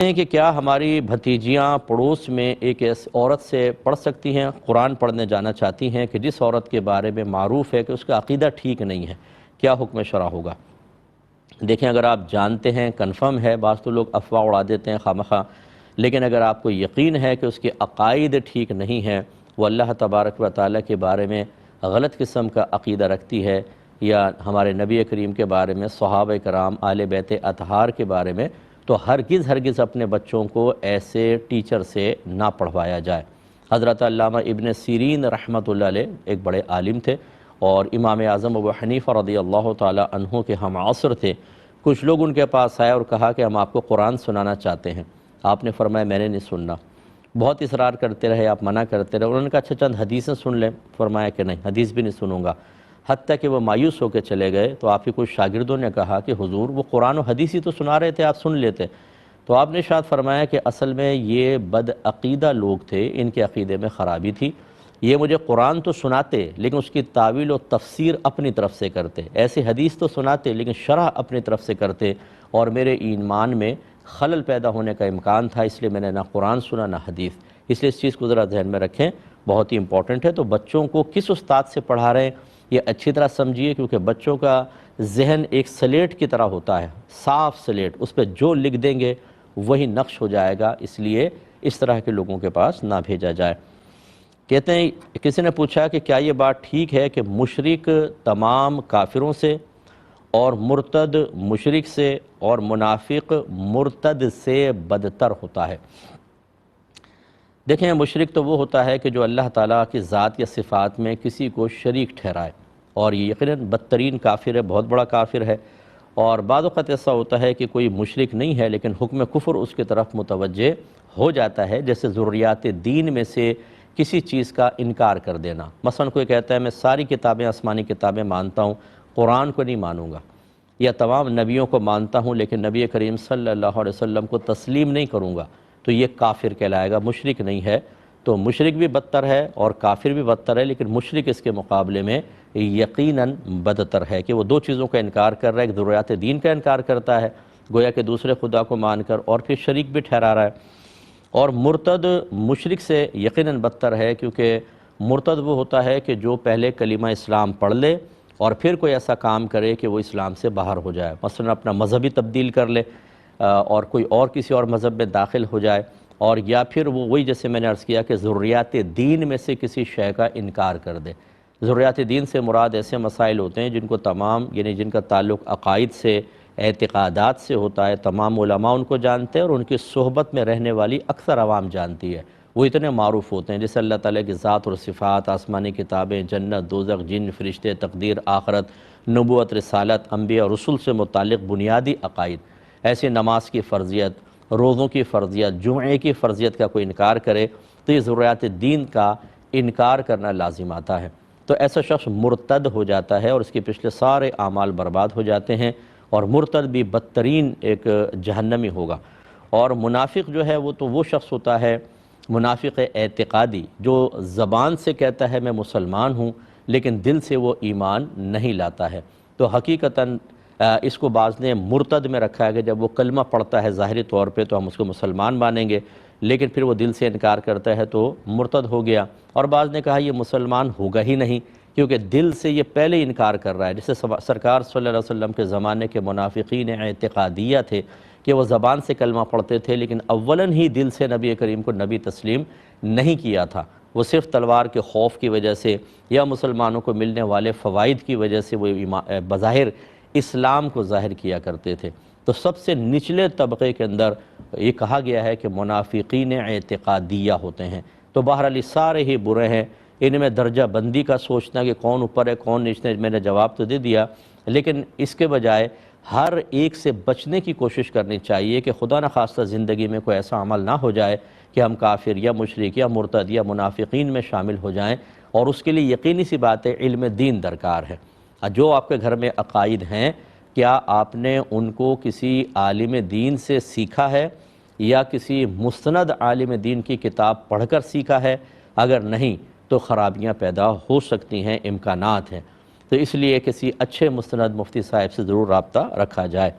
ہیں کہ کیا ہماری بھتیجیاں پڑوس میں ایک ایسی عورت سے پڑھ سکتی ہیں؟ قرآن پڑھنے جانا چاہتی ہیں کہ جس عورت کے بارے میں معروف ہے کہ اس کا عقیدہ ٹھیک نہیں ہے، کیا حکم شرع ہوگا؟ دیکھیں، اگر آپ جانتے ہیں، کنفرم ہے، بعض تو لوگ افواہ اڑا دیتے ہیں خواہ، لیکن اگر آپ کو یقین ہے کہ اس کے عقائد ٹھیک نہیں ہیں، وہ اللہ تبارک و تعالیٰ کے بارے میں غلط قسم کا عقیدہ رکھتی ہے، یا ہمارے نبی کریم کے بارے میں، صحابہ کرام، آل بیت اطہار کے بارے میں، تو ہرگز اپنے بچوں کو ایسے ٹیچر سے نہ پڑھوایا جائے۔ حضرت علامہ ابن سیرین رحمۃ اللہ علیہ ایک بڑے عالم تھے، اور امام اعظم ابو حنیفہ رضی اللہ تعالی عنہ کے ہم عصر تھے۔ کچھ لوگ ان کے پاس آئے اور کہا کہ ہم آپ کو قرآن سنانا چاہتے ہیں۔ آپ نے فرمایا میں نے نہیں سننا۔ بہت اصرار کرتے رہے، آپ منع کرتے رہے۔ انہوں نے کہا اچھا چند حدیثیں سن لیں۔ فرمایا کہ نہیں، حدیث بھی نہیں سنوں گا۔ حتیٰ کہ وہ مایوس ہو کے چلے گئے تو آپ کے کچھ شاگردوں نے کہا کہ حضور وہ قرآن و حدیث ہی تو سنا رہے تھے، آپ سن لیتے۔ تو آپ نے ارشاد فرمایا کہ اصل میں یہ بد عقیدہ لوگ تھے، ان کے عقیدے میں خرابی تھی۔ یہ مجھے قرآن تو سناتے لیکن اس کی تعویل و تفسیر اپنی طرف سے کرتے، ایسے حدیث تو سناتے لیکن شرح اپنی طرف سے کرتے، اور میرے ایمان میں خلل پیدا ہونے کا امکان تھا، اس لیے میں نے نہ قرآن سنا نہ حدیث۔ اس لیے اس چیز کو ذرا ذہن میں رکھیں، بہت ہی امپورٹنٹ ہے۔ تو بچوں کو کس استاد سے پڑھا رہے ہیں یہ اچھی طرح سمجھیے، کیونکہ بچوں کا ذہن ایک سلیٹ کی طرح ہوتا ہے، صاف سلیٹ، اس پہ جو لکھ دیں گے وہی نقش ہو جائے گا، اس لیے اس طرح کے لوگوں کے پاس نہ بھیجا جائے۔ کہتے ہیں کسی نے پوچھا کہ کیا یہ بات ٹھیک ہے کہ مشرک تمام کافروں سے، اور مرتد مشرک سے، اور منافق مرتد سے بدتر ہوتا ہے؟ دیکھیں، مشرک تو وہ ہوتا ہے کہ جو اللہ تعالیٰ کی ذات یا صفات میں کسی کو شریک ٹھہرائے، اور یہ یقیناً بدترین کافر ہے، بہت بڑا کافر ہے۔ اور بعض اوقات ایسا ہوتا ہے کہ کوئی مشرک نہیں ہے لیکن حکم کفر اس کی طرف متوجہ ہو جاتا ہے، جیسے ضروریات دین میں سے کسی چیز کا انکار کر دینا۔ مثلا کوئی کہتا ہے میں ساری کتابیں، آسمانی کتابیں مانتا ہوں، قرآن کو نہیں مانوں گا، یا تمام نبیوں کو مانتا ہوں لیکن نبی کریم صلی اللہ علیہ وسلم کو تسلیم نہیں کروں گا، تو یہ کافر کہلائے گا، مشرک نہیں ہے۔ تو مشرک بھی بدتر ہے اور کافر بھی بدتر ہے، لیکن مشرک اس کے مقابلے میں یقیناً بدتر ہے کہ وہ دو چیزوں کا انکار کر رہا ہے، ایک ضروریات دین کا انکار کرتا ہے گویا کہ دوسرے خدا کو مان کر، اور پھر شریک بھی ٹھہرا رہا ہے۔ اور مرتد مشرک سے یقیناً بدتر ہے، کیونکہ مرتد وہ ہوتا ہے کہ جو پہلے کلمہ اسلام پڑھ لے اور پھر کوئی ایسا کام کرے کہ وہ اسلام سے باہر ہو جائے، مثلا اپنا مذہبی تبدیل کر لے اور کوئی اور کسی اور مذہب میں داخل ہو جائے، اور یا پھر وہ وہی جیسے میں نے عرض کیا کہ ضروریات دین میں سے کسی شے کا انکار کر دے۔ ضروریات دین سے مراد ایسے مسائل ہوتے ہیں جن کو تمام، یعنی جن کا تعلق عقائد سے، اعتقادات سے ہوتا ہے، تمام علماء ان کو جانتے ہیں اور ان کی صحبت میں رہنے والی اکثر عوام جانتی ہے۔ وہ اتنے معروف ہوتے ہیں جیسے اللہ تعالیٰ کی ذات اور صفات، آسمانی کتابیں، جنت، دوزخ، جن، فرشتے، تقدیر، آخرت، نبوت، رسالت، انبیاء اور رسول سے متعلق بنیادی عقائد، ایسے نماز کی فرضیت، روزوں کی فرضیت، جمعے کی فرضیت کا کوئی انکار کرے تو یہ ضروریات دین کا انکار کرنا لازم آتا ہے۔ تو ایسا شخص مرتد ہو جاتا ہے اور اس کے پچھلے سارے اعمال برباد ہو جاتے ہیں، اور مرتد بھی بدترین ایک جہنمی ہوگا۔ اور منافق جو ہے وہ تو وہ شخص ہوتا ہے، منافق اعتقادی، جو زبان سے کہتا ہے میں مسلمان ہوں لیکن دل سے وہ ایمان نہیں لاتا ہے۔ تو حقیقتاً اس کو بعض نے مرتد میں رکھا ہے کہ جب وہ کلمہ پڑھتا ہے ظاہری طور پہ تو ہم اس کو مسلمان مانیں گے، لیکن پھر وہ دل سے انکار کرتا ہے تو مرتد ہو گیا۔ اور بعض نے کہا یہ مسلمان ہوگا ہی نہیں، کیونکہ دل سے یہ پہلے ہی انکار کر رہا ہے، جیسے سرکار صلی اللہ علیہ وسلم کے زمانے کے منافقین اعتقادیہ تھے کہ وہ زبان سے کلمہ پڑھتے تھے لیکن اولاً ہی دل سے نبی کریم کو نبی تسلیم نہیں کیا تھا، وہ صرف تلوار کے خوف کی وجہ سے یا مسلمانوں کو ملنے والے فوائد کی وجہ سے وہ بظاہر اسلام کو ظاہر کیا کرتے تھے۔ تو سب سے نچلے طبقے کے اندر یہ کہا گیا ہے کہ منافقین اعتقادیہ ہوتے ہیں۔ تو بہرحال یہ سارے ہی برے ہیں، ان میں درجہ بندی کا سوچنا کہ کون اوپر ہے کون نیچے، میں نے جواب تو دے دیا، لیکن اس کے بجائے ہر ایک سے بچنے کی کوشش کرنی چاہیے کہ خدا نخواستہ زندگی میں کوئی ایسا عمل نہ ہو جائے کہ ہم کافر یا مشرک یا مرتد یا منافقین میں شامل ہو جائیں، اور اس کے لیے یقینی سی بات ہے علم دین درکار ہے۔ جو آپ کے گھر میں عقائد ہیں، کیا آپ نے ان کو کسی عالم دین سے سیکھا ہے یا کسی مستند عالم دین کی کتاب پڑھ کر سیکھا ہے؟ اگر نہیں تو خرابیاں پیدا ہو سکتی ہیں، امکانات ہیں۔ تو اس لیے کسی اچھے مستند مفتی صاحب سے ضرور رابطہ رکھا جائے۔